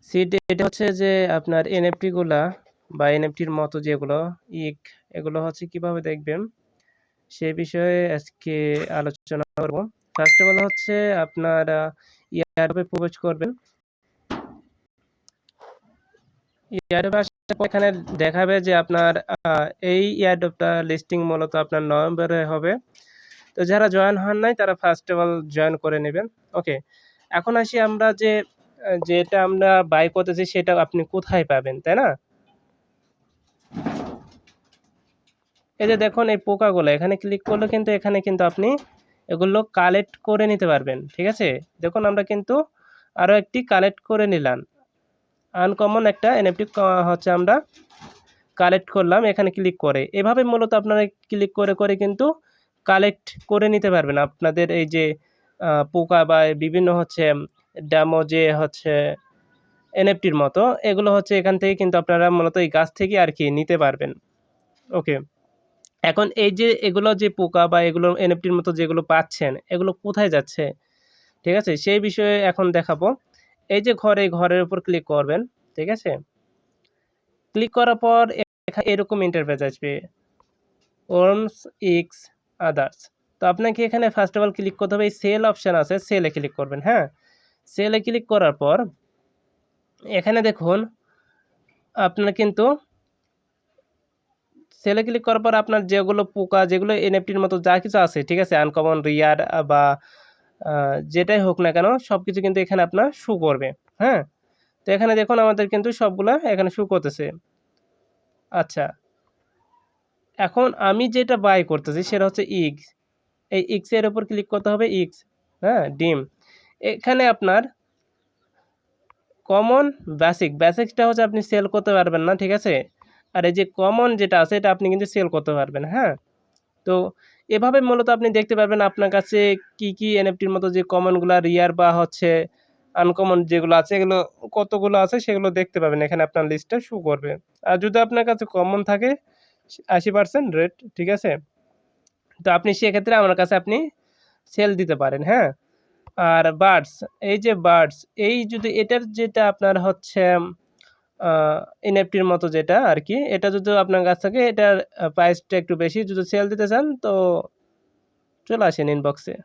Seed এটা হচ্ছে যে আপনার এনএফটি গুলা বা এনএফটির মতো যেগুলো ইক এগুলো হচ্ছে কিভাবে দেখবেন সে বিষয়ে আজকে আলোচনা করব। ফার্স্ট অফ অল হচ্ছে আপনার ইয়ারড্রপে প্রবেশ করবেন। ইয়ারড্রপে আসার পর এখানে দেখাবে যে আপনার এই ইয়ারড্রপটা লিস্টিং মূলত আপনার নভেম্বরে হবে। তো যারা জয়েন হন নাই তারা ফার্স্ট অফ অল জয়েন করে নেবেন। ওকে, এখন আসি আমরা যে যেটা আমরা বাই করতেছি সেটা আপনি কোথায় পাবেন, তাই না? এই যে দেখুন এই পোকাগুলো এখানে ক্লিক করলে কিন্তু এখানে কিন্তু আপনি এগুলো কালেক্ট করে নিতে পারবেন। ঠিক আছে, দেখুন আমরা কিন্তু আরও একটি কালেক্ট করে নিলাম, আনকমন একটা এনএফটি হচ্ছে আমরা কালেক্ট করলাম এখানে ক্লিক করে। এভাবে মূলত আপনারা ক্লিক করে করে কিন্তু কালেক্ট করে নিতে পারবেন আপনাদের এই যে পোকা বা বিভিন্ন হচ্ছে ডেমো যে হচ্ছে এনএফটির মতো এগুলো হচ্ছে এখান থেকে কিন্তু আপনারা মূলত এই গাছ থেকে আর কি নিতে পারবেন। ওকে, এখন এই যে এগুলো যে পোকা বা এগুলো এনএফটির মতো যেগুলো পাচ্ছেন এগুলো কোথায় যাচ্ছে, ঠিক আছে, সেই বিষয়ে এখন দেখাবো। এই যে ঘরের উপর ক্লিক করবেন। ঠিক আছে, ক্লিক করার পর এরকম ইন্টারফেস আসবে, ওর্মস এক্স আদার্স। তো আপনাকে এখানে ফার্স্ট অফ অল ক্লিক করতে হবে, এই সেল অপশান আছে, সেলে ক্লিক করবেন। হ্যাঁ, সেলে ক্লিক করার পর এখানে দেখুন আপনার কিন্তু সেলে ক্লিক করার পর আপনার যেগুলো পোকা যেগুলো এনএফটির মতো যা কিছু আছে, ঠিক আছে, আনকমন রিয়ার বা যেটাই হোক না কেন সব কিছু কিন্তু এখানে আপনার শো করবে। হ্যাঁ, তো এখানে দেখুন আমাদের কিন্তু সবগুলা এখানে শো করতেছে। আচ্ছা, এখন আমি যেটা বাই করতেছি সেটা হচ্ছে ইক্স। এই ইক্সের ওপর ক্লিক করতে হবে, ইক্স। হ্যাঁ, ডিম। এখানে আপনার কমন বেসিকটা হচ্ছে আপনি সেল করতে পারবেন না, ঠিক আছে, আর এই যে কমন যেটা আছে এটা আপনি কিন্তু সেল করতে পারবেন। হ্যাঁ, তো এভাবে মূলত আপনি দেখতে পারবেন আপনার কাছে কি কি এনএফটির মতো যে কমনগুলো রিয়ার বা হচ্ছে আনকমন যেগুলো আছে এগুলো কতগুলো আছে সেগুলো দেখতে পাবেন, এখানে আপনার লিস্টটা শো করবে। আর যদি আপনার কাছে কমন থাকে 80% রেট, ঠিক আছে, তো আপনি সেক্ষেত্রে আমার কাছে আপনি সেল দিতে পারেন। হ্যাঁ, আর বার্ডস, এই যে বার্ডস এই যদি এটার যেটা আপনার হচ্ছে এনএফটির মতো যেটা আর কি, এটা যদি আপনার কাছ থেকে এটার প্রাইসটা একটু বেশি যদি সেল দিতে চান তো চলে আসেন ইনবক্সে।